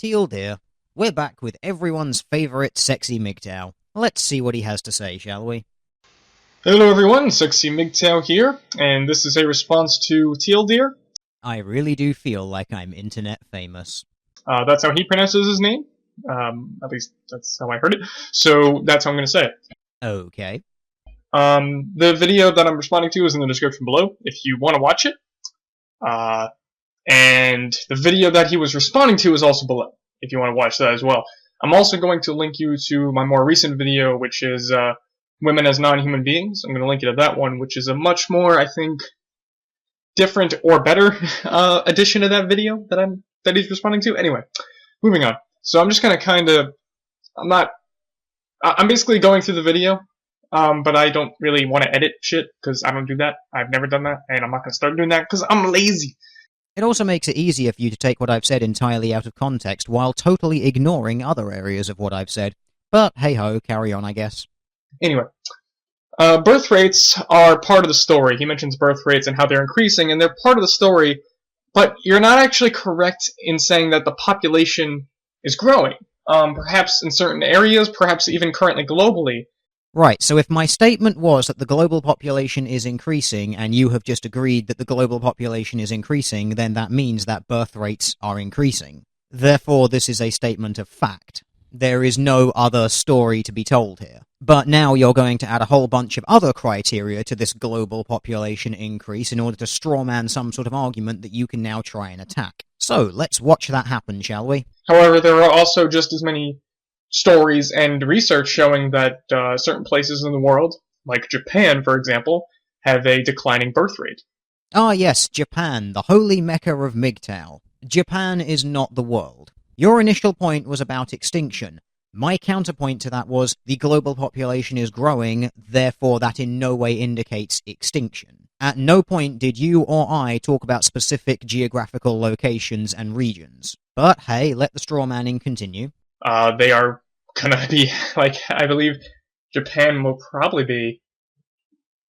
Teal dear, we're back with everyone's favourite SexyMGTOW. Let's see what he has to say, shall we? Hello everyone, SexyMGTOW here, and this is a response to Teal Deer. I really do feel like I'm internet famous. That's how he pronounces his name. At least that's how I heard it. So that's how I'm going to say it. Okay. The video that I'm responding to is in the description below if you want to watch it. And the video that he was responding to is also below if you want to watch that as well. I'm also going to link you to my more recent video, which is Women as Non-Human Beings. I'm going to link you to that one, which is a much more, I think, different or better edition of that video that he's responding to. Anyway, moving on. So I'm just gonna I'm basically going through the video, but I don't really want to edit shit because I don't do that. I've never done that, and I'm not gonna start doing that because I'm lazy. It also makes it easier for you to take what I've said entirely out of context while totally ignoring other areas of what I've said. But hey-ho, carry on, I guess. Anyway, birth rates are part of the story. He mentions birth rates and how they're increasing, and they're part of the story, but you're not actually correct in saying that the population is growing. Perhaps in certain areas, perhaps even currently globally. Right, so if my statement was that the global population is increasing, and you have just agreed that the global population is increasing, then that means that birth rates are increasing. Therefore, this is a statement of fact. There is no other story to be told here. But now you're going to add a whole bunch of other criteria to this global population increase in order to strawman some sort of argument that you can now try and attack. So, let's watch that happen, shall we? However, there are also just as many stories and research showing that certain places in the world, like Japan, for example, have a declining birth rate. Ah yes, Japan, the holy mecca of MGTOW. Japan is not the world. Your initial point was about extinction. My counterpoint to that was the global population is growing, therefore that in no way indicates extinction. At no point did you or I talk about specific geographical locations and regions. But hey, let the strawmanning continue. They are gonna be, like, I believe Japan will probably be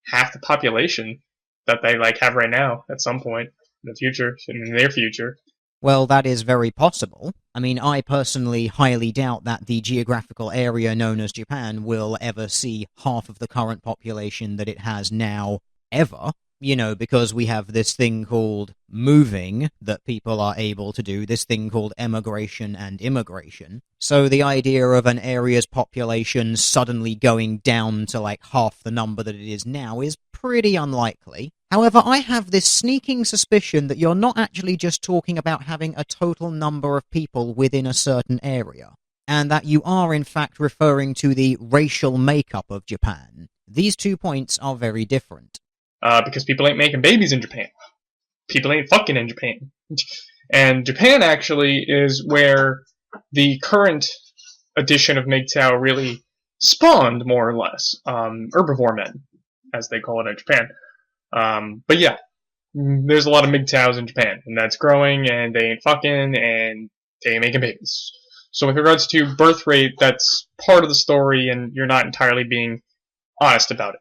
half the population that they, have right now at some point in the future, in the near future. Well, that is very possible. I mean, I personally highly doubt that the geographical area known as Japan will ever see half of the current population that it has now, ever. You know, because we have this thing called moving that people are able to do, this thing called emigration and immigration. So the idea of an area's population suddenly going down to half the number that it is now is pretty unlikely. However, I have this sneaking suspicion that you're not actually just talking about having a total number of people within a certain area, and that you are in fact referring to the racial makeup of Japan. These 2 points are very different. Because people ain't making babies in Japan. People ain't fucking in Japan. And Japan actually is where the current edition of MGTOW really spawned, more or less. Herbivore men, as they call it in Japan. But yeah, there's a lot of MGTOWs in Japan, and that's growing, and they ain't fucking, and they ain't making babies. So with regards to birth rate, that's part of the story, and you're not entirely being honest about it.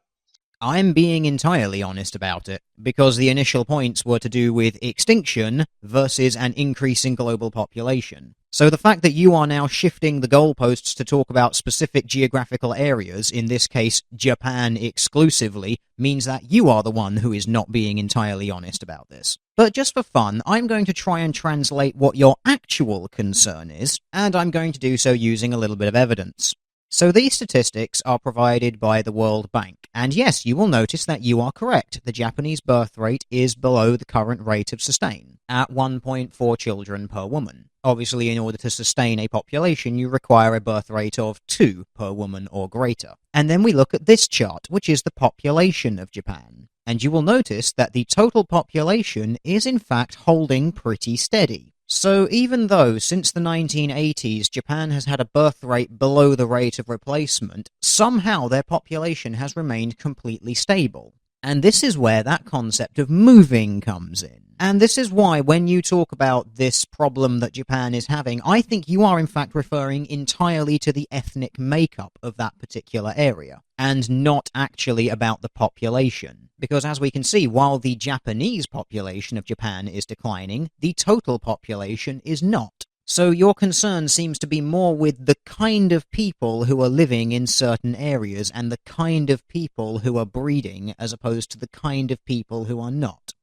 I'm being entirely honest about it, because the initial points were to do with extinction versus an increase in global population. So the fact that you are now shifting the goalposts to talk about specific geographical areas, in this case Japan exclusively, means that you are the one who is not being entirely honest about this. But just for fun, I'm going to try and translate what your actual concern is, and I'm going to do so using a little bit of evidence. So these statistics are provided by the World Bank, and yes, you will notice that you are correct. The Japanese birth rate is below the current rate of sustain, at 1.4 children per woman. Obviously, in order to sustain a population, you require a birth rate of 2 per woman or greater. And then we look at this chart, which is the population of Japan. And you will notice that the total population is in fact holding pretty steady. So even though since the 1980s Japan has had a birth rate below the rate of replacement, somehow their population has remained completely stable. And this is where that concept of moving comes in. And this is why when you talk about this problem that Japan is having, I think you are in fact referring entirely to the ethnic makeup of that particular area, and not actually about the population. Because as we can see, while the Japanese population of Japan is declining, the total population is not. So your concern seems to be more with the kind of people who are living in certain areas and the kind of people who are breeding as opposed to the kind of people who are not.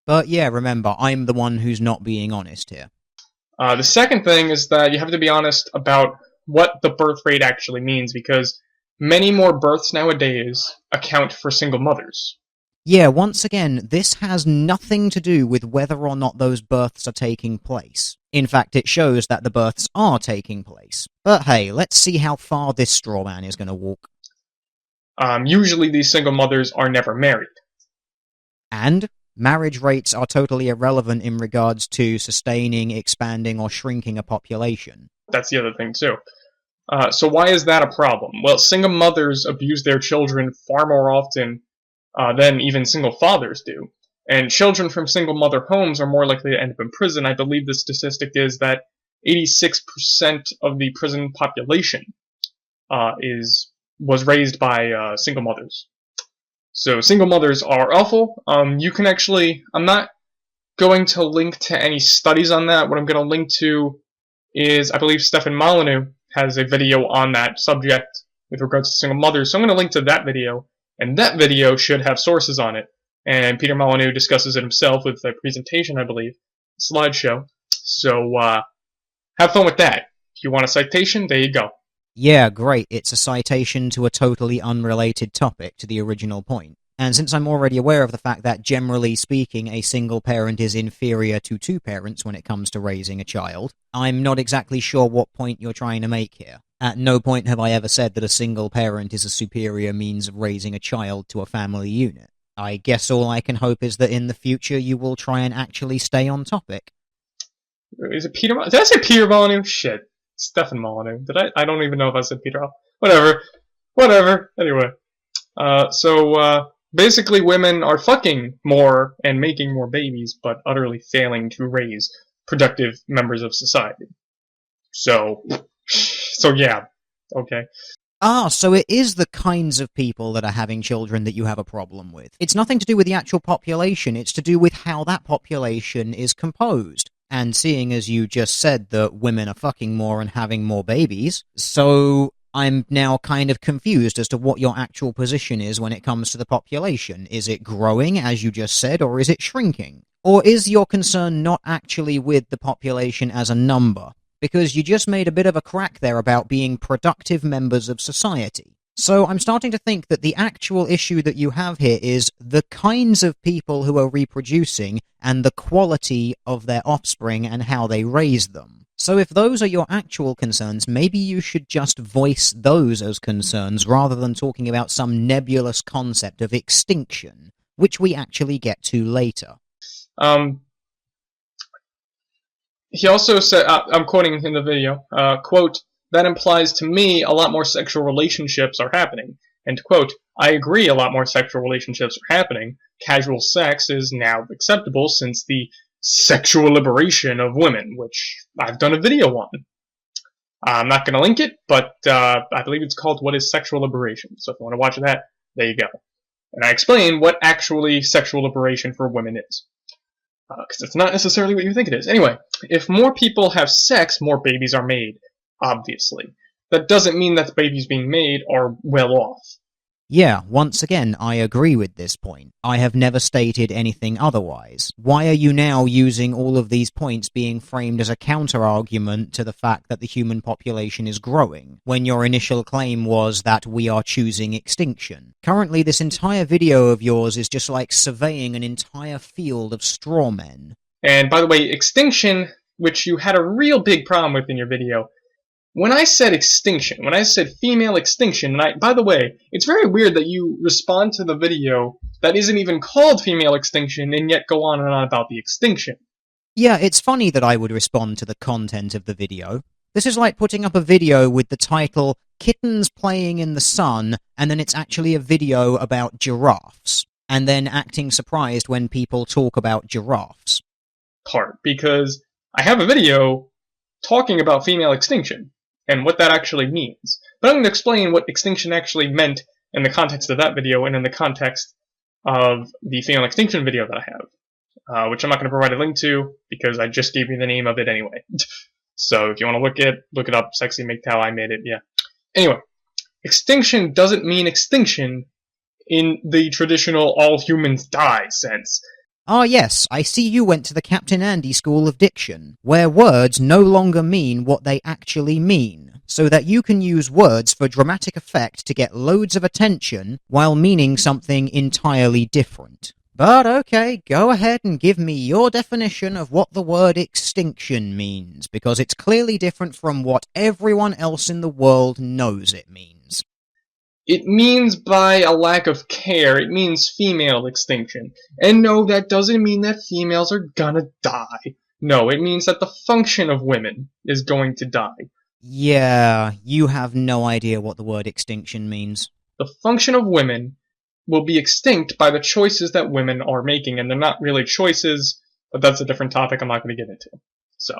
But yeah, remember, I'm the one who's not being honest here. The second thing is that you have to be honest about what the birth rate actually means, because many more births nowadays account for single mothers. Yeah, once again, this has nothing to do with whether or not those births are taking place. In fact, it shows that the births are taking place. But hey, let's see how far this straw man is going to walk. Usually these single mothers are never married. And marriage rates are totally irrelevant in regards to sustaining, expanding, or shrinking a population. That's the other thing too. So why is that a problem? Well, single mothers abuse their children far more often than even single fathers do. And children from single mother homes are more likely to end up in prison. I believe the statistic is that 86% of the prison population was raised by single mothers. So single mothers are awful. You can actually, I'm not going to link to any studies on that. What I'm going to link to is, I believe Stefan Molyneux has a video on that subject with regards to single mothers. So I'm going to link to that video, and that video should have sources on it. And Peter Molyneux discusses it himself with a presentation, I believe, slideshow. So have fun with that. If you want a citation, there you go. Yeah, great. It's a citation to a totally unrelated topic to the original point. And since I'm already aware of the fact that, generally speaking, a single parent is inferior to two parents when it comes to raising a child, I'm not exactly sure what point you're trying to make here. At no point have I ever said that a single parent is a superior means of raising a child to a family unit. I guess all I can hope is that in the future you will try and actually stay on topic. Is it Peter? Did I say Peter Molyneux? Shit. Stefan Molyneux. Did I? I don't even know if I said Peter. Whatever. Anyway. Basically women are fucking more and making more babies, but utterly failing to raise productive members of society. So yeah. Okay. So it is the kinds of people that are having children that you have a problem with. It's nothing to do with the actual population, it's to do with how that population is composed. And seeing as you just said that women are fucking more and having more babies, so I'm now kind of confused as to what your actual position is when it comes to the population. Is it growing, as you just said, or is it shrinking? Or is your concern not actually with the population as a number? Because you just made a bit of a crack there about being productive members of society. So I'm starting to think that the actual issue that you have here is the kinds of people who are reproducing and the quality of their offspring and how they raise them. So if those are your actual concerns, maybe you should just voice those as concerns rather than talking about some nebulous concept of extinction, which we actually get to later. He also said, I'm quoting in the video, quote, "That implies to me a lot more sexual relationships are happening." And quote, "I agree a lot more sexual relationships are happening. Casual sex is now acceptable since the sexual liberation of women," which I've done a video on. I'm not going to link it, but I believe it's called What is Sexual Liberation? So if you want to watch that, there you go. And I explain what actually sexual liberation for women is. Because it's not necessarily what you think it is. Anyway, if more people have sex, more babies are made, obviously. That doesn't mean that the babies being made are well off. Yeah, once again, I agree with this point. I have never stated anything otherwise. Why are you now using all of these points being framed as a counter-argument to the fact that the human population is growing, when your initial claim was that we are choosing extinction? Currently, this entire video of yours is just like surveying an entire field of straw men. And by the way, extinction, which you had a real big problem with in your video, when I said extinction, when I said female extinction, and by the way, it's very weird that you respond to the video that isn't even called female extinction and yet go on and on about the extinction. Yeah, it's funny that I would respond to the content of the video. This is like putting up a video with the title, Kittens Playing in the Sun, and then it's actually a video about giraffes, and then acting surprised when people talk about giraffes. Because I have a video talking about female extinction and what that actually means. But I'm going to explain what extinction actually meant in the context of that video and in the context of the female extinction video that I have, which I'm not going to provide a link to because I just gave you the name of it anyway. So if you want to look it up, SexyMGTOW, I made it, yeah. Anyway, extinction doesn't mean extinction in the traditional all humans die sense. Ah yes, I see you went to the Captain Andy School of Diction, where words no longer mean what they actually mean, so that you can use words for dramatic effect to get loads of attention while meaning something entirely different. But okay, go ahead and give me your definition of what the word extinction means, because it's clearly different from what everyone else in the world knows it means. It means by a lack of care, it means female extinction. And no, that doesn't mean that females are gonna die. No, it means that the function of women is going to die. Yeah, you have no idea what the word extinction means. The function of women will be extinct by the choices that women are making, and they're not really choices, but that's a different topic I'm not going to get into. So.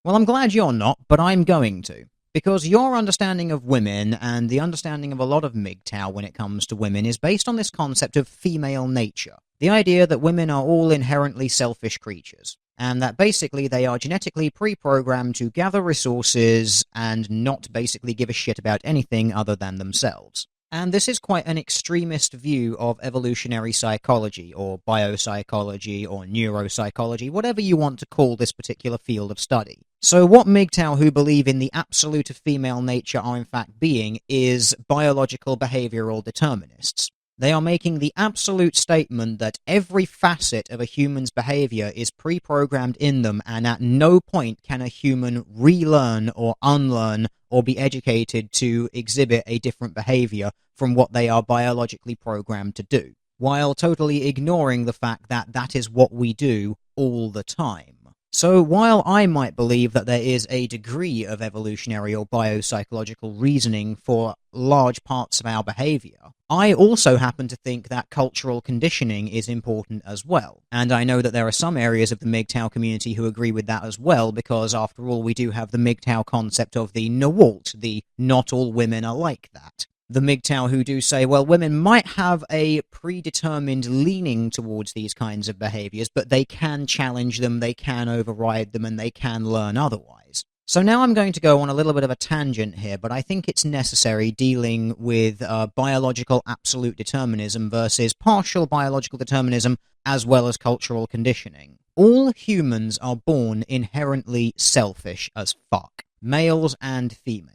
Well, I'm glad you're not, but I'm going to. Because your understanding of women and the understanding of a lot of MGTOW when it comes to women is based on this concept of female nature. The idea that women are all inherently selfish creatures, and that basically they are genetically pre-programmed to gather resources and not basically give a shit about anything other than themselves. And this is quite an extremist view of evolutionary psychology, or biopsychology, or neuropsychology, whatever you want to call this particular field of study. So what MGTOW who believe in the absolute of female nature are in fact being is biological behavioral determinists. They are making the absolute statement that every facet of a human's behavior is pre-programmed in them, and at no point can a human relearn or unlearn or be educated to exhibit a different behavior from what they are biologically programmed to do, while totally ignoring the fact that that is what we do all the time. So while I might believe that there is a degree of evolutionary or biopsychological reasoning for large parts of our behavior, I also happen to think that cultural conditioning is important as well. And I know that there are some areas of the MGTOW community who agree with that as well, because after all we do have the MGTOW concept of the NWALT, the not all women are like that. The MGTOW who do say, well, women might have a predetermined leaning towards these kinds of behaviors, but they can challenge them, they can override them, and they can learn otherwise. So now I'm going to go on a little bit of a tangent here, but I think it's necessary dealing with biological absolute determinism versus partial biological determinism, as well as cultural conditioning. All humans are born inherently selfish as fuck, males and females.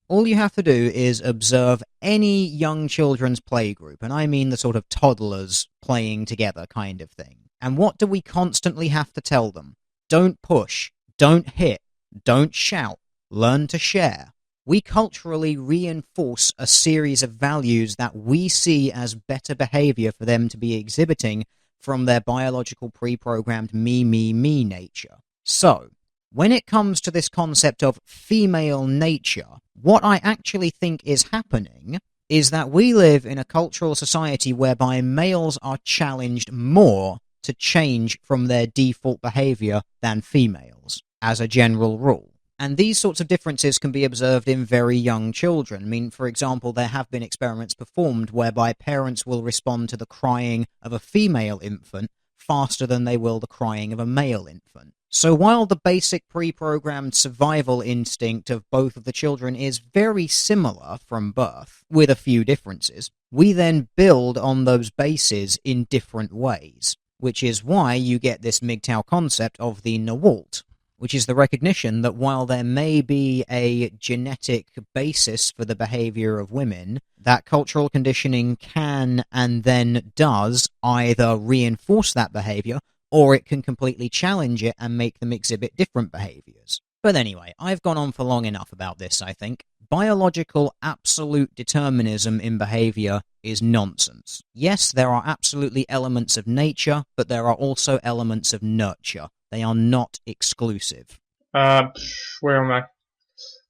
All you have to do is observe any young children's playgroup, and I mean the sort of toddlers playing together kind of thing. And what do we constantly have to tell them? Don't push, don't hit, don't shout, learn to share. We culturally reinforce a series of values that we see as better behavior for them to be exhibiting from their biological pre-programmed me nature. So, when it comes to this concept of female nature, what I actually think is happening is that we live in a cultural society whereby males are challenged more to change from their default behavior than females, as a general rule. And these sorts of differences can be observed in very young children. I mean, for example, there have been experiments performed whereby parents will respond to the crying of a female infant faster than they will the crying of a male infant. So while the basic pre-programmed survival instinct of both of the children is very similar from birth, with a few differences, we then build on those bases in different ways, which is why you get this MGTOW concept of the NWALT, which is the recognition that while there may be a genetic basis for the behavior of women, that cultural conditioning can and then does either reinforce that behavior, or it can completely challenge it and make them exhibit different behaviors. But anyway, I've gone on for long enough about this, I think. Biological absolute determinism in behavior is nonsense. Yes, there are absolutely elements of nature, but there are also elements of nurture. They are not exclusive. Where am I?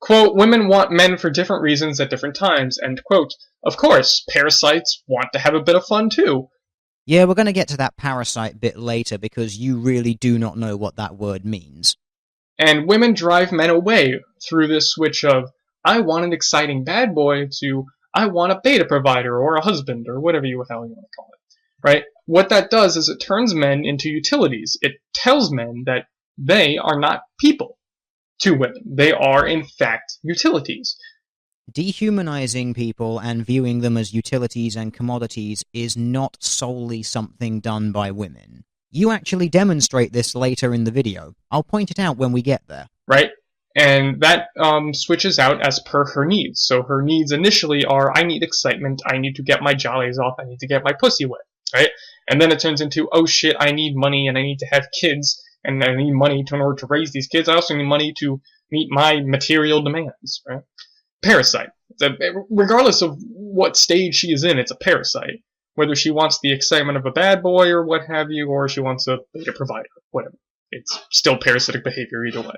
Quote, women want men for different reasons at different times, end quote. Of course, parasites want to have a bit of fun too. Yeah, we're going to get to that parasite bit later because you really do not know what that word means. And women drive men away through this switch of, I want an exciting bad boy to, I want a beta provider or a husband or whatever the hell you want to call it. Right? What that does is it turns men into utilities. It tells men that they are not people. to women. They are, in fact, utilities. Dehumanizing people and viewing them as utilities and commodities is not solely something done by women. You actually demonstrate this later in the video. I'll point it out when we get there. Right? And that switches out as per her needs. So her needs initially are, I need excitement, I need to get my jollies off, I need to get my pussy wet, right? And then it turns into, oh shit, I need money and I need to have kids, and I need money in order to raise these kids. I also need money to meet my material demands, right? Parasite. Regardless of what stage she is in, it's a parasite. Whether she wants the excitement of a bad boy or what have you, or she wants a beta provider, whatever. It's still parasitic behavior either way.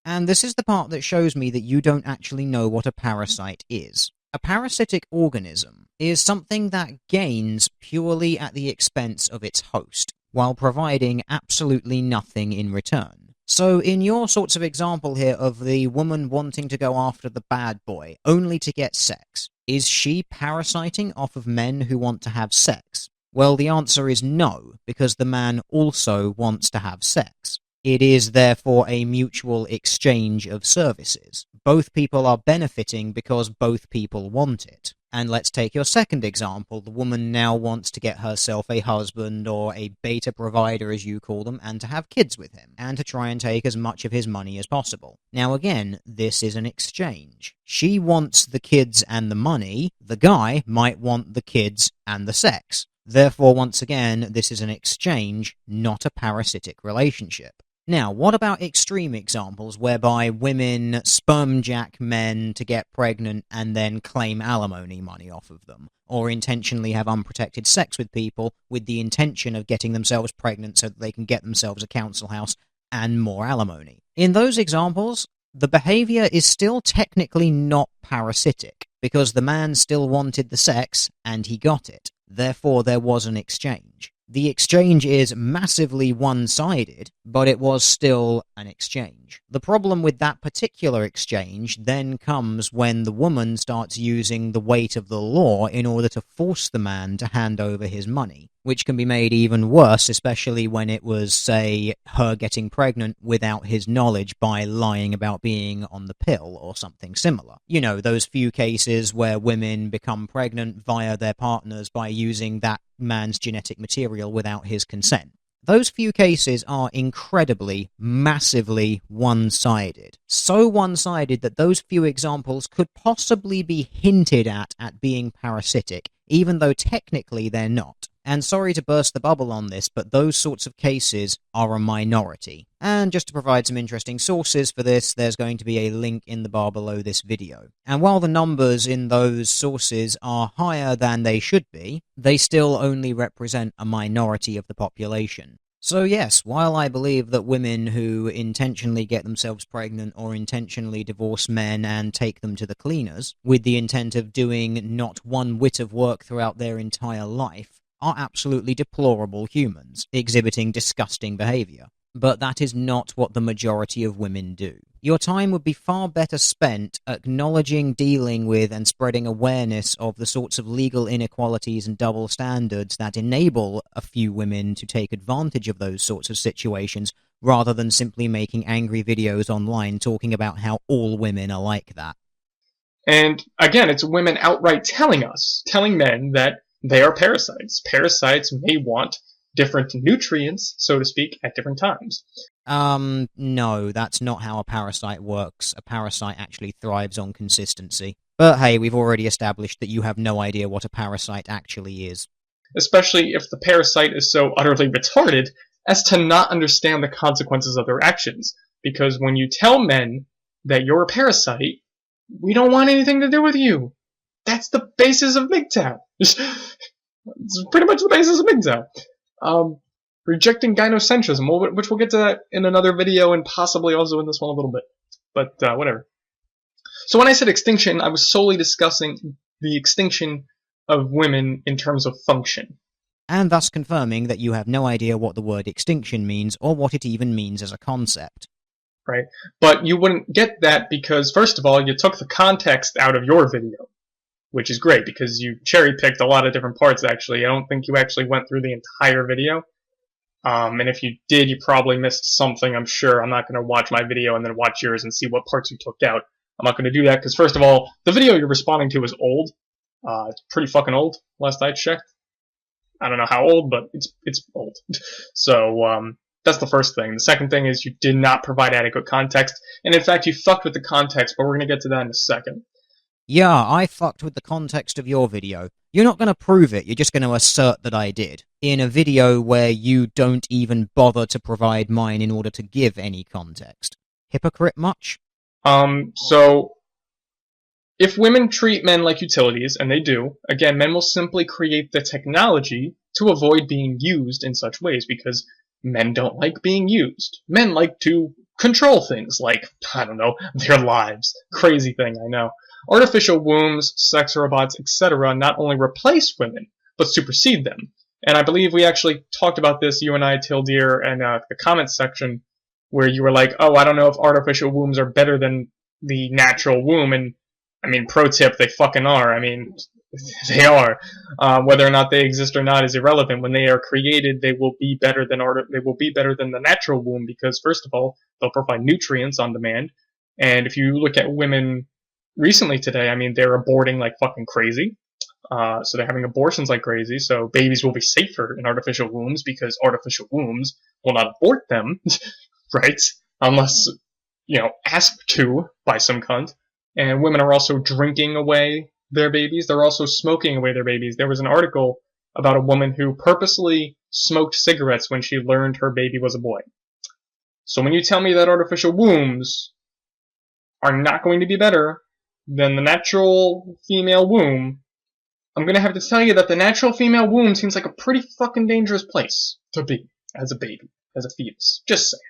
And this is the part that shows me that you don't actually know what a parasite is. A parasitic organism is something that gains purely at the expense of its host, while providing absolutely nothing in return. So in your sorts of example here of the woman wanting to go after the bad boy only to get sex, is she parasiting off of men who want to have sex? Well, the answer is no, because the man also wants to have sex. It is therefore a mutual exchange of services. Both people are benefiting because both people want it. And let's take your second example. The woman now wants to get herself a husband or a beta provider, as you call them, and to have kids with him, and to try and take as much of his money as possible. Now again, this is an exchange. She wants the kids and the money. The guy might want the kids and the sex. Therefore, once again, this is an exchange, not a parasitic relationship. Now, what about extreme examples whereby women sperm jack men to get pregnant and then claim alimony money off of them, or intentionally have unprotected sex with people with the intention of getting themselves pregnant so that they can get themselves a council house and more alimony? In those examples, the behavior is still technically not parasitic, because the man still wanted the sex and he got it. Therefore, there was an exchange. The exchange is massively one-sided, but it was still an exchange. The problem with that particular exchange then comes when the woman starts using the weight of the law in order to force the man to hand over his money, which can be made even worse, especially when it was, say, her getting pregnant without his knowledge by lying about being on the pill or something similar. You know, those few cases where women become pregnant via their partners by using that man's genetic material without his consent. Those few cases are incredibly, massively one-sided. So one-sided that those few examples could possibly be hinted at being parasitic, even though technically they're not. And sorry to burst the bubble on this, but those sorts of cases are a minority. And just to provide some interesting sources for this, there's going to be a link in the bar below this video. And while the numbers in those sources are higher than they should be, they still only represent a minority of the population. So yes, while I believe that women who intentionally get themselves pregnant or intentionally divorce men and take them to the cleaners, with the intent of doing not one whit of work throughout their entire life, are absolutely deplorable humans, exhibiting disgusting behavior. But that is not what the majority of women do. Your time would be far better spent acknowledging, dealing with, and spreading awareness of the sorts of legal inequalities and double standards that enable a few women to take advantage of those sorts of situations, rather than simply making angry videos online talking about how all women are like that. And again, it's women outright telling men that they are parasites. Parasites may want different nutrients, so to speak, at different times. No, that's not how a parasite works. A parasite actually thrives on consistency. But hey, we've already established that you have no idea what a parasite actually is. Especially if the parasite is so utterly retarded as to not understand the consequences of their actions. Because when you tell men that you're a parasite, we don't want anything to do with you. That's the basis of MGTOW. It's pretty much the basis of MGTOW. Rejecting gynocentrism, which we'll get to that in another video and possibly also in this one a little bit. But whatever. So when I said extinction, I was solely discussing the extinction of women in terms of function. And thus confirming that you have no idea what the word extinction means or what it even means as a concept. Right? But you wouldn't get that because, first of all, you took the context out of your video. Which is great, because you cherry-picked a lot of different parts, actually. I don't think you actually went through the entire video. And if you did, you probably missed something, I'm sure. I'm not going to watch my video and then watch yours and see what parts you took out. I'm not going to do that because, first of all, the video you're responding to is old. It's pretty fucking old, last I checked. I don't know how old, but it's old. So, that's the first thing. The second thing is you did not provide adequate context. And in fact, you fucked with the context, but we're going to get to that in a second. Yeah, I fucked with the context of your video. You're not going to prove it, you're just going to assert that I did. In a video where you don't even bother to provide mine in order to give any context. Hypocrite much? So, if women treat men like utilities, and they do, again, men will simply create the technology to avoid being used in such ways, because men don't like being used. Men like to control things, like, I don't know, their lives. Crazy thing, I know. Artificial wombs, sex robots, etc. not only replace women, but supersede them. And I believe we actually talked about this, you and I, Tildeer, and the comments section, where you were like, oh, I don't know if artificial wombs are better than the natural womb, and I mean, pro tip, they fucking are. I mean, they are. Whether or not they exist or not is irrelevant. When they are created, they will be better than the natural womb because, first of all, they'll provide nutrients on demand. And if you look at women recently today, I mean, they're aborting like fucking crazy. So they're having abortions like crazy. So babies will be safer in artificial wombs because artificial wombs will not abort them, right? Unless, asked to by some cunt. And women are also drinking away their babies. They're also smoking away their babies. There was an article about a woman who purposely smoked cigarettes when she learned her baby was a boy. So when you tell me that artificial wombs are not going to be better than the natural female womb, I'm going to have to tell you that the natural female womb seems like a pretty fucking dangerous place to be as a baby, as a fetus. Just saying.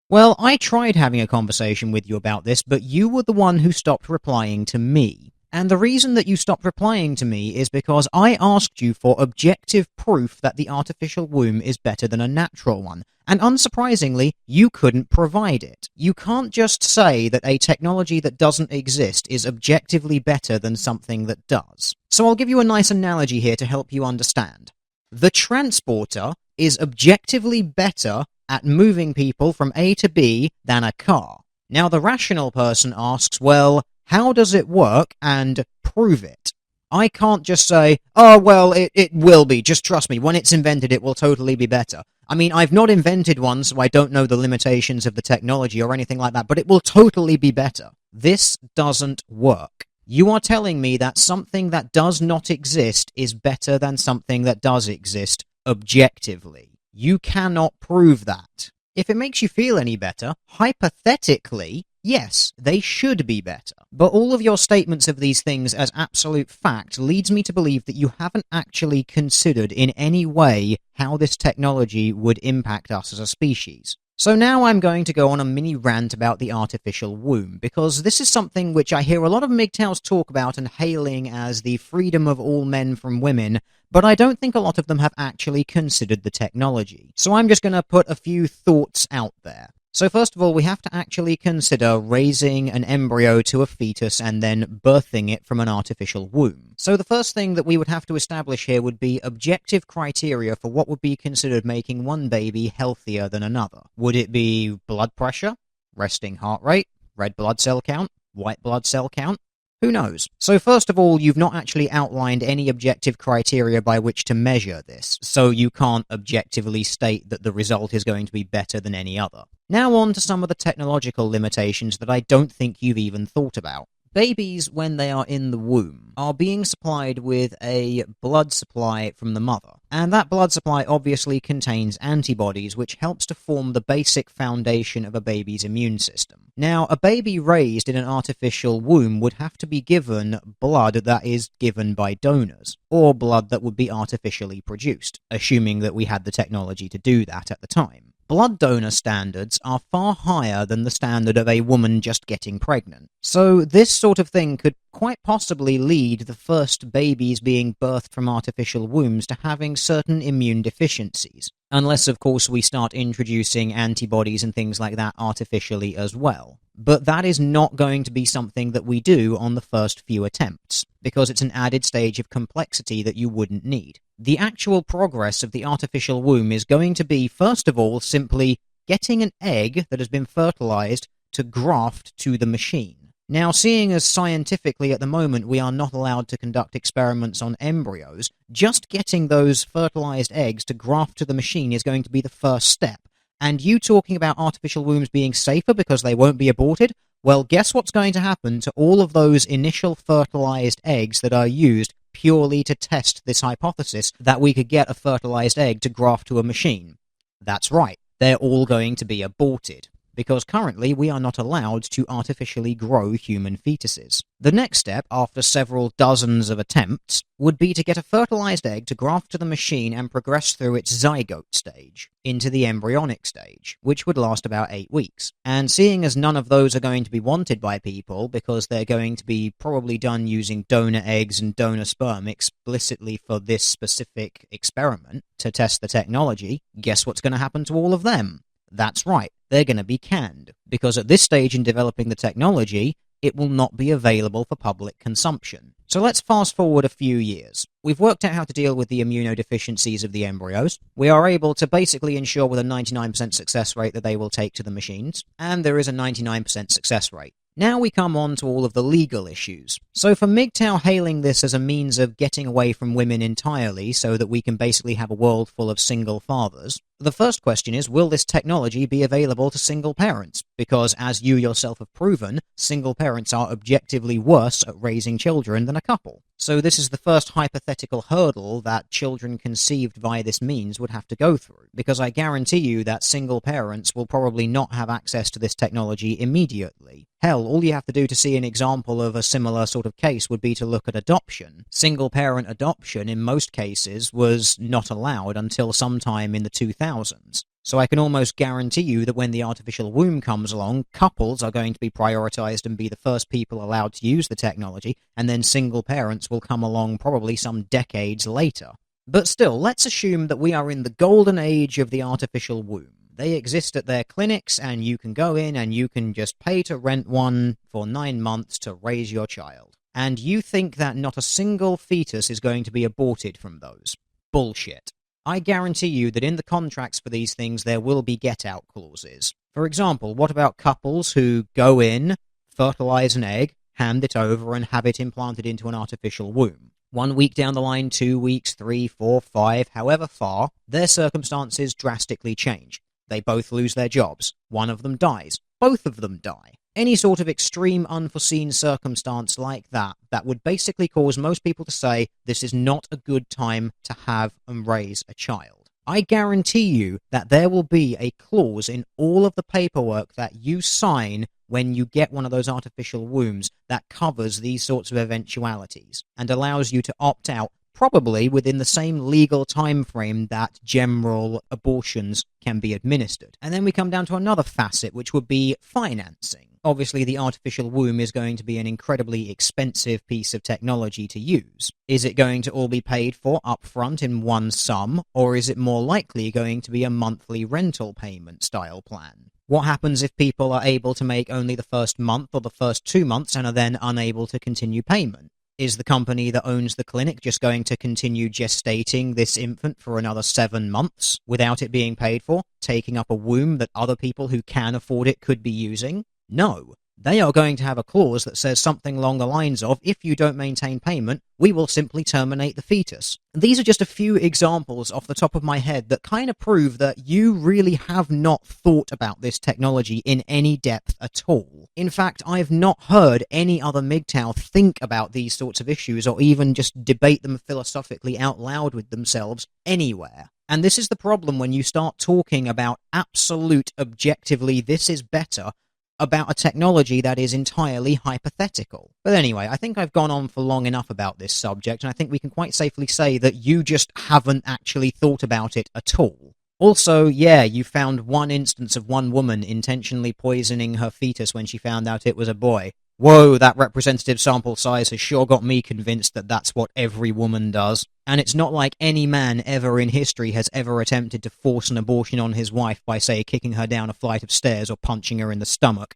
Well, I tried having a conversation with you about this, but you were the one who stopped replying to me. And the reason that you stopped replying to me is because I asked you for objective proof that the artificial womb is better than a natural one. And unsurprisingly, you couldn't provide it. You can't just say that a technology that doesn't exist is objectively better than something that does. So I'll give you a nice analogy here to help you understand. The transporter is objectively better at moving people from A to B than a car. Now the rational person asks, well, how does it work, and prove it? I can't just say, oh, well, it will be, just trust me, when it's invented it will totally be better. I mean, I've not invented one, so I don't know the limitations of the technology or anything like that, but it will totally be better. This doesn't work. You are telling me that something that does not exist is better than something that does exist objectively. You cannot prove that. If it makes you feel any better, hypothetically, yes, they should be better. But all of your statements of these things as absolute fact leads me to believe that you haven't actually considered in any way how this technology would impact us as a species. So now I'm going to go on a mini rant about the artificial womb, because this is something which I hear a lot of MGTOWs talk about and hailing as the freedom of all men from women, but I don't think a lot of them have actually considered the technology. So I'm just going to put a few thoughts out there. So first of all, we have to actually consider raising an embryo to a fetus and then birthing it from an artificial womb. So the first thing that we would have to establish here would be objective criteria for what would be considered making one baby healthier than another. Would it be blood pressure, resting heart rate, red blood cell count, white blood cell count? Who knows? So first of all, you've not actually outlined any objective criteria by which to measure this, so you can't objectively state that the result is going to be better than any other. Now on to some of the technological limitations that I don't think you've even thought about. Babies, when they are in the womb, are being supplied with a blood supply from the mother. And that blood supply obviously contains antibodies, which helps to form the basic foundation of a baby's immune system. Now, a baby raised in an artificial womb would have to be given blood that is given by donors, or blood that would be artificially produced, assuming that we had the technology to do that at the time. Blood donor standards are far higher than the standard of a woman just getting pregnant. So this sort of thing could quite possibly lead the first babies being birthed from artificial wombs to having certain immune deficiencies. Unless, of course, we start introducing antibodies and things like that artificially as well. But that is not going to be something that we do on the first few attempts, because it's an added stage of complexity that you wouldn't need. The actual progress of the artificial womb is going to be, first of all, simply getting an egg that has been fertilized to graft to the machine. Now, seeing as scientifically at the moment we are not allowed to conduct experiments on embryos, just getting those fertilized eggs to graft to the machine is going to be the first step. And you talking about artificial wombs being safer because they won't be aborted? Well, guess what's going to happen to all of those initial fertilized eggs that are used purely to test this hypothesis that we could get a fertilized egg to graft to a machine? That's right, they're all going to be aborted, because currently we are not allowed to artificially grow human fetuses. The next step, after several dozens of attempts, would be to get a fertilized egg to graft to the machine and progress through its zygote stage, into the embryonic stage, which would last about 8 weeks. And seeing as none of those are going to be wanted by people, because they're going to be probably done using donor eggs and donor sperm explicitly for this specific experiment to test the technology, guess what's going to happen to all of them? That's right, they're going to be canned, because at this stage in developing the technology, it will not be available for public consumption. So let's fast forward a few years. We've worked out how to deal with the immunodeficiencies of the embryos. We are able to basically ensure with a 99% success rate that they will take to the machines, and there is a 99% success rate. Now we come on to all of the legal issues. So for MGTOW hailing this as a means of getting away from women entirely so that we can basically have a world full of single fathers, the first question is, will this technology be available to single parents? Because, as you yourself have proven, single parents are objectively worse at raising children than a couple. So this is the first hypothetical hurdle that children conceived via this means would have to go through, because I guarantee you that single parents will probably not have access to this technology immediately. Hell, all you have to do to see an example of a similar sort of case would be to look at adoption. Single-parent adoption, in most cases, was not allowed until sometime in the 2000s. So I can almost guarantee you that when the artificial womb comes along, couples are going to be prioritized and be the first people allowed to use the technology, and then single parents will come along probably some decades later. But still, let's assume that we are in the golden age of the artificial womb. They exist at their clinics, and you can go in and you can just pay to rent one for 9 months to raise your child. And you think that not a single fetus is going to be aborted from those. Bullshit. I guarantee you that in the contracts for these things there will be get-out clauses. For example, what about couples who go in, fertilize an egg, hand it over, and have it implanted into an artificial womb? 1 week down the line, 2 weeks, 3, 4, 5, however far, their circumstances drastically change. They both lose their jobs. One of them dies. Both of them die. Any sort of extreme unforeseen circumstance like that would basically cause most people to say this is not a good time to have and raise a child. I guarantee you that there will be a clause in all of the paperwork that you sign when you get one of those artificial wombs that covers these sorts of eventualities and allows you to opt out probably within the same legal time frame that general abortions can be administered. And then we come down to another facet, which would be financing. Obviously, the artificial womb is going to be an incredibly expensive piece of technology to use. Is it going to all be paid for upfront in one sum, or is it more likely going to be a monthly rental payment style plan? What happens if people are able to make only the first month or the first 2 months and are then unable to continue payment? Is the company that owns the clinic just going to continue gestating this infant for another 7 months without it being paid for, taking up a womb that other people who can afford it could be using? No. They are going to have a clause that says something along the lines of, if you don't maintain payment, we will simply terminate the fetus. These are just a few examples off the top of my head that kind of prove that you really have not thought about this technology in any depth at all. In fact, I've not heard any other MGTOW think about these sorts of issues or even just debate them philosophically out loud with themselves anywhere. And this is the problem when you start talking about absolute objectively this is better about a technology that is entirely hypothetical. But anyway, I think I've gone on for long enough about this subject, and I think we can quite safely say that you just haven't actually thought about it at all. Also, yeah, you found one instance of one woman intentionally poisoning her fetus when she found out it was a boy. Whoa, that representative sample size has sure got me convinced that that's what every woman does. And it's not like any man ever in history has ever attempted to force an abortion on his wife by, say, kicking her down a flight of stairs or punching her in the stomach.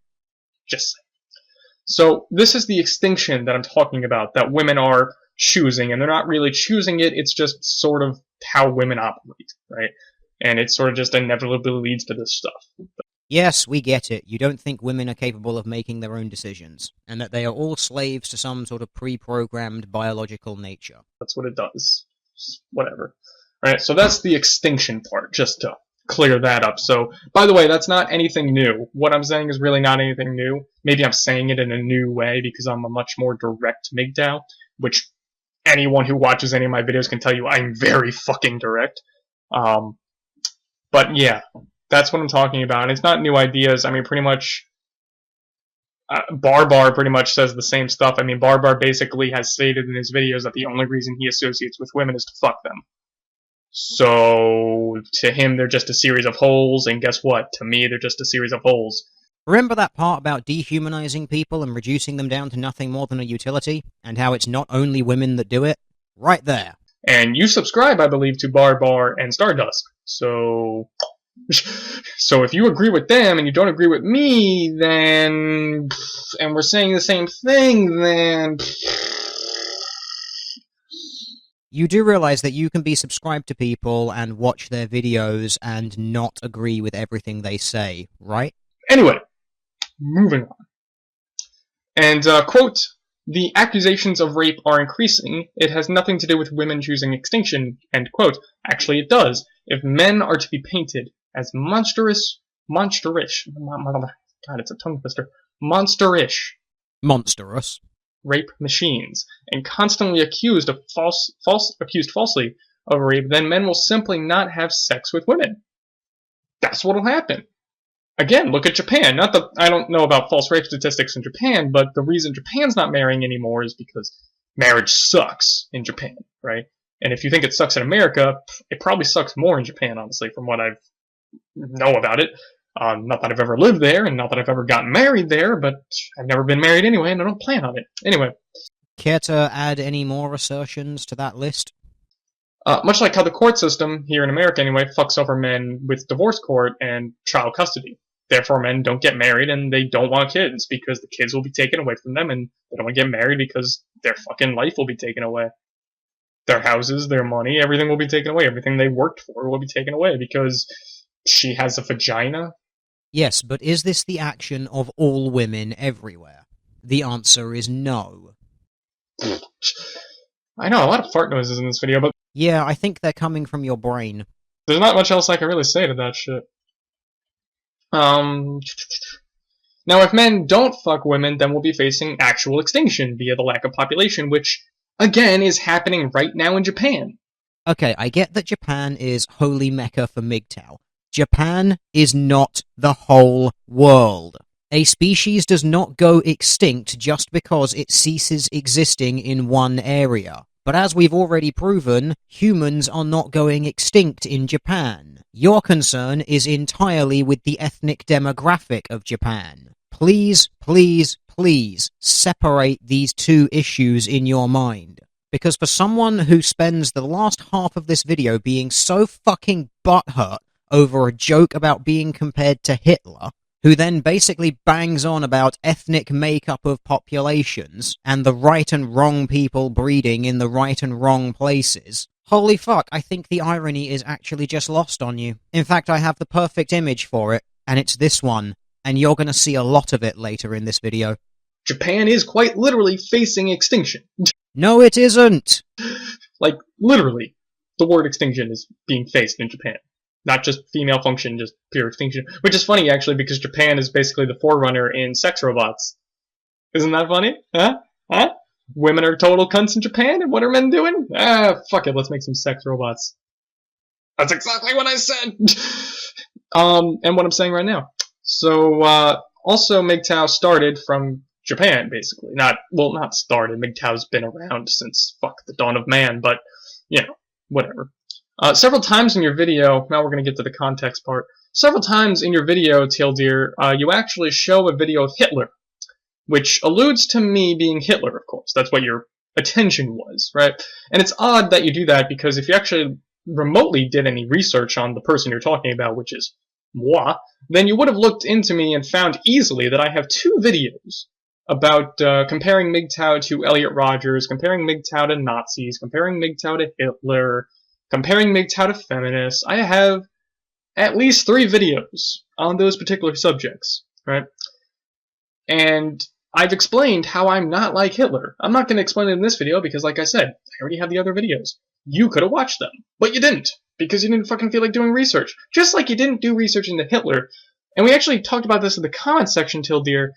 Just saying. So this is the extinction that I'm talking about, that women are choosing, and they're not really choosing it, it's just sort of how women operate, right? And it sort of just inevitably leads to this stuff. Yes, we get it. You don't think women are capable of making their own decisions, and that they are all slaves to some sort of pre-programmed biological nature. That's what it does. Whatever. Alright, so that's the extinction part, just to clear that up. So, by the way, that's not anything new. What I'm saying is really not anything new. Maybe I'm saying it in a new way because I'm a much more direct MGTOW, which anyone who watches any of my videos can tell you I'm very fucking direct. But yeah, that's what I'm talking about. And it's not new ideas. I mean, pretty much, Barbar pretty much says the same stuff. I mean, Barbar basically has stated in his videos that the only reason he associates with women is to fuck them. So, to him, they're just a series of holes, and guess what? To me, they're just a series of holes. Remember that part about dehumanizing people and reducing them down to nothing more than a utility? And how it's not only women that do it? Right there. And you subscribe, I believe, to Barbar and Stardust. So if you agree with them and you don't agree with me, then, and we're saying the same thing, then, you do realize that you can be subscribed to people and watch their videos and not agree with everything they say, right? Anyway, moving on. And, quote, the accusations of rape are increasing. It has nothing to do with women choosing extinction, end quote. Actually, it does. If men are to be painted as monsterish, God, it's a tongue twister, monsterish, monstrous rape machines, and constantly accused falsely of rape, then men will simply not have sex with women. That's what'll happen. Again, look at Japan. Not that I don't know about false rape statistics in Japan, but the reason Japan's not marrying anymore is because marriage sucks in Japan, right? And if you think it sucks in America, it probably sucks more in Japan, honestly, from what I know about it. Not that I've ever lived there, and not that I've ever gotten married there, but I've never been married anyway, and I don't plan on it. Anyway. Care to add any more assertions to that list? Much like how the court system, here in America anyway, fucks over men with divorce court and child custody. Therefore, men don't get married and they don't want kids because the kids will be taken away from them, and they don't want to get married because their fucking life will be taken away. Their houses, their money, everything will be taken away. Everything they worked for will be taken away because she has a vagina. Yes, but is this the action of all women everywhere? The answer is no. I know, a lot of fart noises in this video, but yeah, I think they're coming from your brain. There's not much else I can really say to that shit. Now, if men don't fuck women, then we'll be facing actual extinction via the lack of population, which, again, is happening right now in Japan. Okay, I get that Japan is holy mecca for MGTOW. Japan is not the whole world. A species does not go extinct just because it ceases existing in one area. But as we've already proven, humans are not going extinct in Japan. Your concern is entirely with the ethnic demographic of Japan. Please, please, please separate these two issues in your mind. Because for someone who spends the last half of this video being so fucking butthurt over a joke about being compared to Hitler, who then basically bangs on about ethnic makeup of populations and the right and wrong people breeding in the right and wrong places. Holy fuck, I think the irony is actually just lost on you. In fact, I have the perfect image for it, and it's this one, and you're gonna see a lot of it later in this video. Japan is quite literally facing extinction. No, it isn't! Like, literally, the word extinction is being faced in Japan. Not just female function, just pure extinction. Which is funny, actually, because Japan is basically the forerunner in sex robots. Isn't that funny? Huh? Huh? Women are total cunts in Japan, and what are men doing? Fuck it, let's make some sex robots. That's exactly what I said! And what I'm saying right now. So, also MGTOW started from Japan, basically. Not started, MGTOW's been around since, the dawn of man, but, you know, whatever. Several times in your video, now we're going to get to the context part, several times in your video, Tail Deer, you actually show a video of Hitler. which alludes to me being Hitler, of course. That's what your attention was, right? And it's odd that you do that because if you actually remotely did any research on the person you're talking about, which is moi, then you would have looked into me and found easily that I have 2 videos about comparing MGTOW to Elliot Rodgers, comparing MGTOW to Nazis, comparing MGTOW to Hitler, comparing MGTOW to feminists. I have at least 3 videos on those particular subjects, right? And I've explained how I'm not like Hitler. I'm not going to explain it in this video because, like I said, I already have the other videos. You could have watched them, but you didn't because you didn't fucking feel like doing research. Just like you didn't do research into Hitler. And we actually talked about this in the comments section, Tildeer,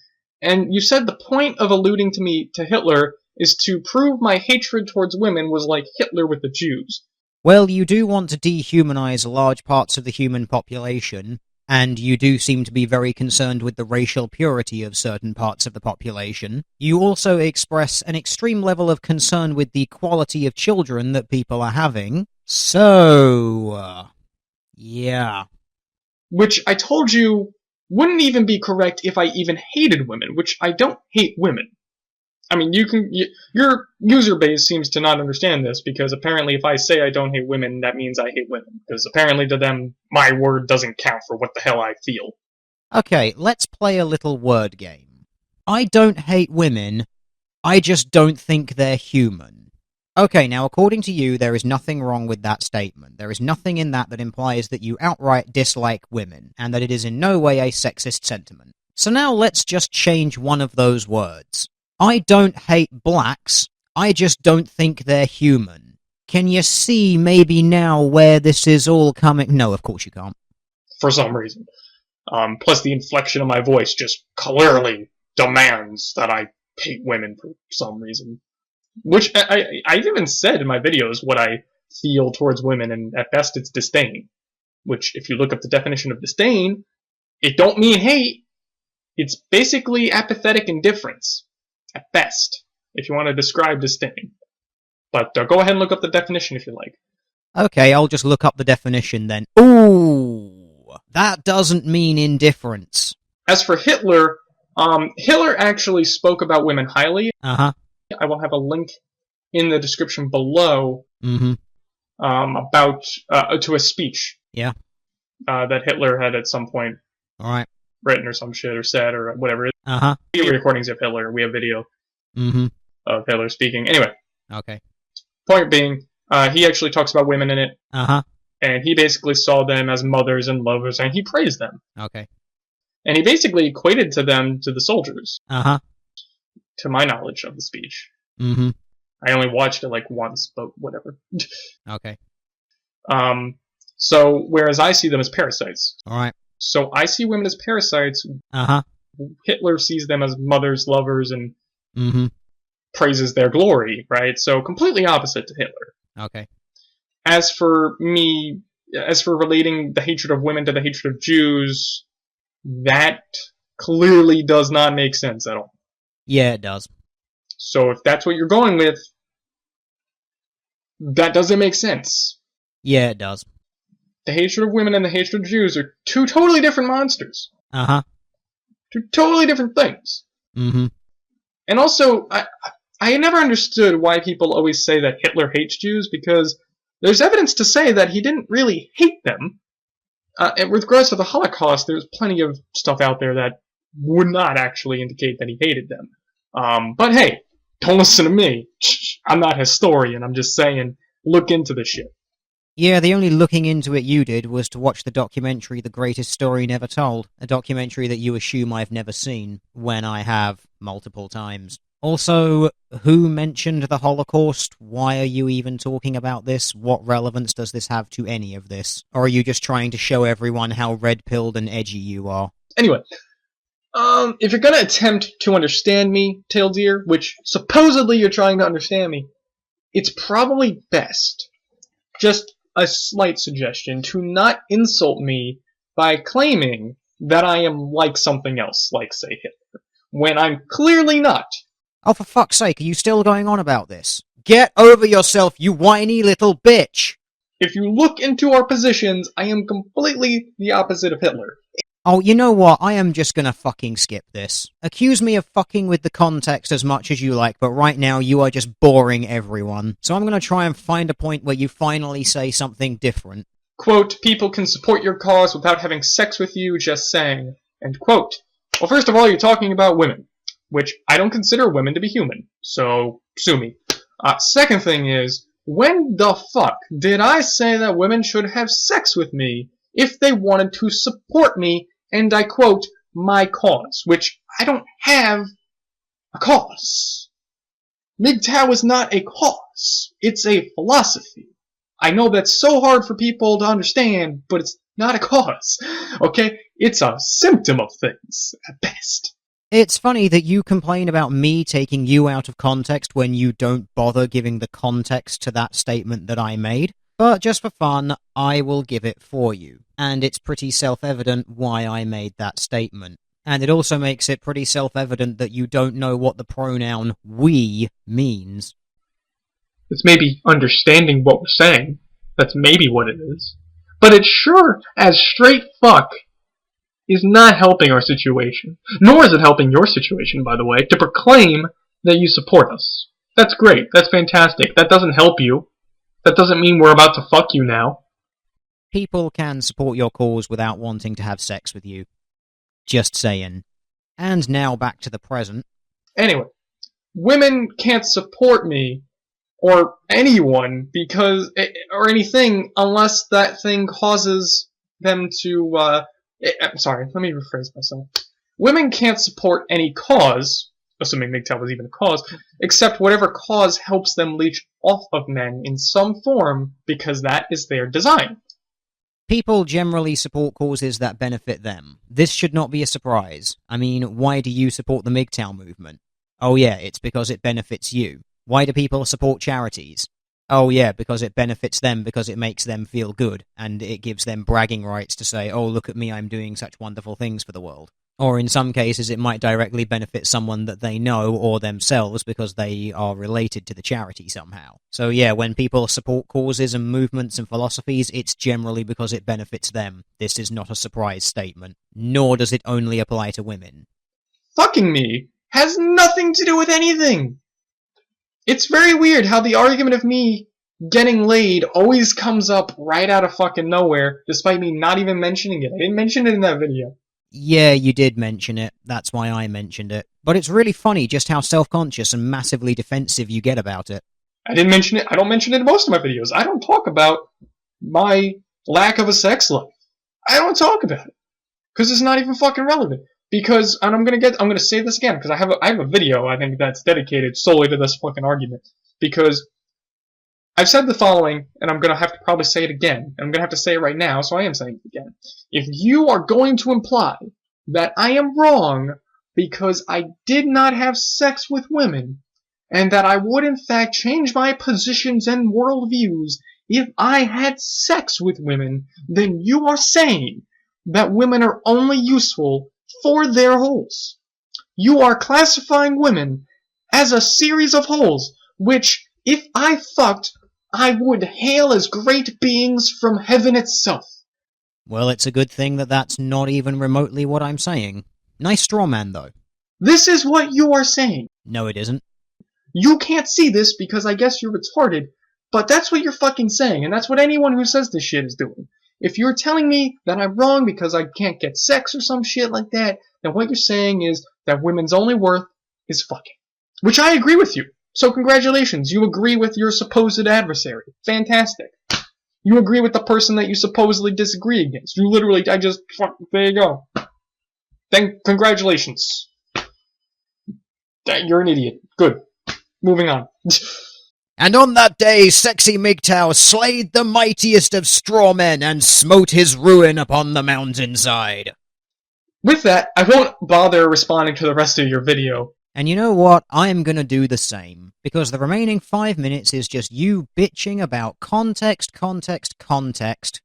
and you said the point of alluding to me to Hitler is to prove my hatred towards women was like Hitler with the Jews. Well, you do want to dehumanize large parts of the human population, and you do seem to be very concerned with the racial purity of certain parts of the population. You also express an extreme level of concern with the quality of children that people are having. So, yeah. Which I told you wouldn't even be correct if I even hated women, which I don't hate women. I mean, your user base seems to not understand this, because apparently if I say I don't hate women, that means I hate women. Because apparently to them, my word doesn't count for what the hell I feel. Okay, let's play a little word game. I don't hate women, I just don't think they're human. Okay, now according to you, there is nothing wrong with that statement. There is nothing in that that implies that you outright dislike women, and that it is in no way a sexist sentiment. So now let's just change one of those words. I don't hate blacks, I just don't think they're human. Can you see maybe now where this is all coming? No, of course you can't. For some reason. Plus the inflection of my voice just clearly demands that I hate women for some reason. Which I've even said in my videos what I feel towards women, and at best it's disdain. Which, if you look up the definition of disdain, it don't mean hate. It's basically apathetic indifference. At best, if you want to describe disdain. But go ahead and look up the definition if you like. Okay, I'll just look up the definition then. Ooh, that doesn't mean indifference. As for Hitler, Hitler actually spoke about women highly. Uh-huh. I will have a link in the description below about to a speech. Yeah. That Hitler had at some point Alright. written or some shit or said or whatever. Uh-huh. We have recordings of Hitler. We have video of Hitler speaking. Anyway. Okay. Point being, he actually talks about women in it. Uh-huh. And he basically saw them as mothers and lovers, and he praised them. Okay. And he basically equated to them to the soldiers. Uh-huh. To my knowledge of the speech. Mm-hmm. I only watched it like once, but whatever. Okay. So, whereas I see them as parasites. Alright. So I see women as parasites. Uh-huh. Hitler sees them as mothers, lovers, and praises their glory, right? So completely opposite to Hitler. Okay. As for relating the hatred of women to the hatred of Jews, that clearly does not make sense at all. Yeah, it does. So if that's what you're going with, that doesn't make sense. Yeah, it does. The hatred of women and the hatred of Jews are 2 totally different monsters. Uh-huh. 2 totally different things. And also, I never understood why people always say that Hitler hates Jews, because there's evidence to say that he didn't really hate them. And with regards to the Holocaust, there's plenty of stuff out there that would not actually indicate that he hated them. But hey, don't listen to me. I'm not a historian. I'm just saying, look into this shit. Yeah, the only looking into it you did was to watch the documentary The Greatest Story Never Told, a documentary that you assume I've never seen, when I have multiple times. Also, who mentioned the Holocaust? Why are you even talking about this? What relevance does this have to any of this? Or are you just trying to show everyone how red-pilled and edgy you are? Anyway, if you're gonna attempt to understand me, Taildeer, which supposedly you're trying to understand me, it's probably best, just a slight suggestion, to not insult me by claiming that I am like something else, like, say, Hitler, when I'm clearly not. Oh, for fuck's sake, are you still going on about this? Get over yourself, you whiny little bitch! If you look into our positions, I am completely the opposite of Hitler. Oh, you know what? I am just gonna fucking skip this. Accuse me of fucking with the context as much as you like, but right now you are just boring everyone. So I'm gonna try and find a point where you finally say something different. Quote, people can support your cause without having sex with you, just saying. End quote. Well, first of all, you're talking about women, which I don't consider women to be human, so sue me. Second thing is, when the fuck did I say that women should have sex with me if they wanted to support me, and I quote, my cause, which I don't have a cause. MGTOW is not a cause. It's a philosophy. I know that's so hard for people to understand, but it's not a cause, okay? It's a symptom of things, at best. It's funny that you complain about me taking you out of context when you don't bother giving the context to that statement that I made, but just for fun, I will give it for you. And it's pretty self-evident why I made that statement. And it also makes it pretty self-evident that you don't know what the pronoun we means. It's maybe understanding what we're saying. That's maybe what it is. But it sure as straight fuck is not helping our situation. Nor is it helping your situation, by the way, to proclaim that you support us. That's great. That's fantastic. That doesn't help you. That doesn't mean we're about to fuck you now. People can support your cause without wanting to have sex with you. Just saying. And now back to the present. Anyway, women can't support me or anyone because or anything unless that thing causes them to sorry, let me rephrase myself. Women can't support any cause, assuming MGTOW was even a cause, except whatever cause helps them leech off of men in some form because that is their design. People generally support causes that benefit them. This should not be a surprise. I mean, why do you support the MGTOW movement? Oh yeah, it's because it benefits you. Why do people support charities? Oh yeah, because it benefits them because it makes them feel good, and it gives them bragging rights to say, oh look at me, I'm doing such wonderful things for the world. Or in some cases it might directly benefit someone that they know or themselves because they are related to the charity somehow. So yeah, when people support causes and movements and philosophies, it's generally because it benefits them. This is not a surprise statement, nor does it only apply to women. Fucking me has nothing to do with anything. It's very weird how the argument of me getting laid always comes up right out of fucking nowhere, despite me not even mentioning it. I didn't mention it in that video. Yeah, you did mention it. That's why I mentioned it. But it's really funny just how self-conscious and massively defensive you get about it. I didn't mention it. I don't mention it in most of my videos. I don't talk about my lack of a sex life. I don't talk about it. Because it's not even fucking relevant. Because, and I'm gonna say this again, because I have a video, I think, that's dedicated solely to this fucking argument. Because I've said the following, and I'm gonna have to probably say it again. And I'm gonna have to say it right now, so I am saying it again. If you are going to imply that I am wrong because I did not have sex with women, and that I would in fact change my positions and worldviews if I had sex with women, then you are saying that women are only useful for their holes. You are classifying women as a series of holes, which, if I fucked, I would hail as great beings from heaven itself. Well, it's a good thing that that's not even remotely what I'm saying. Nice straw man, though. This is what you are saying. No, it isn't. You can't see this because I guess you're retarded, but that's what you're fucking saying, and that's what anyone who says this shit is doing. If you're telling me that I'm wrong because I can't get sex or some shit like that, then what you're saying is that women's only worth is fucking. Which I agree with you. So congratulations, you agree with your supposed adversary. Fantastic. You agree with the person that you supposedly disagree against. You literally, there you go. Then congratulations. You're an idiot. Good. Moving on. And on that day, SexyMGTOW slayed the mightiest of straw men and smote his ruin upon the mountainside. With that, I won't bother responding to the rest of your video. And you know what? I'm gonna do the same, because the remaining 5 minutes is just you bitching about context,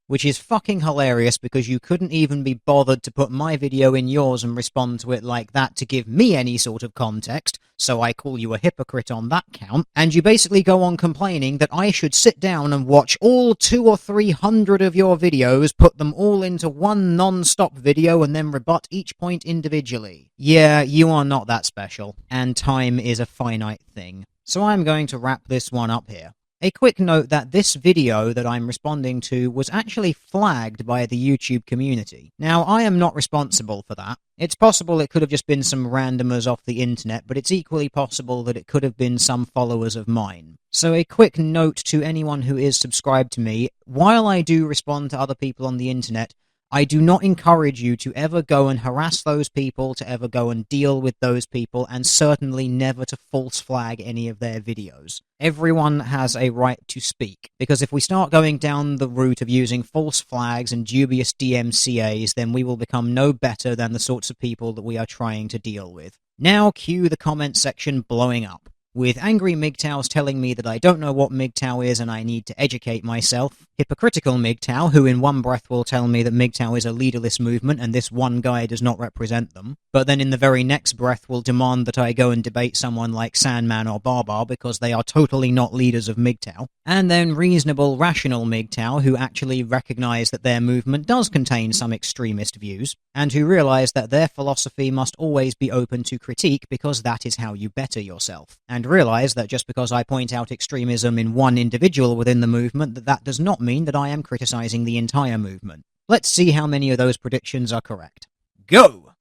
which is fucking hilarious because you couldn't even be bothered to put my video in yours and respond to it like that to give me any sort of context, so I call you a hypocrite on that count, and you basically go on complaining that I should sit down and watch all 200 or 300 of your videos, put them all into one non-stop video, and then rebut each point individually. Yeah, you are not that special, and time is a finite thing. So I'm going to wrap this one up here. A quick note that this video that I'm responding to was actually flagged by the YouTube community. Now, I am not responsible for that. It's possible it could have just been some randomers off the internet, but it's equally possible that it could have been some followers of mine. So a quick note to anyone who is subscribed to me, while I do respond to other people on the internet, I do not encourage you to ever go and harass those people, to ever go and deal with those people, and certainly never to false flag any of their videos. Everyone has a right to speak, because if we start going down the route of using false flags and dubious DMCAs, then we will become no better than the sorts of people that we are trying to deal with. Now cue the comment section blowing up, with angry MGTOWs telling me that I don't know what MGTOW is and I need to educate myself, hypocritical MGTOW who in one breath will tell me that MGTOW is a leaderless movement and this one guy does not represent them, but then in the very next breath will demand that I go and debate someone like Sandman or Barbar because they are totally not leaders of MGTOW, and then reasonable, rational MGTOW who actually recognize that their movement does contain some extremist views, and who realize that their philosophy must always be open to critique because that is how you better yourself, and realize that just because I point out extremism in one individual within the movement, that does not mean that I am criticizing the entire movement. Let's see how many of those predictions are correct. Go!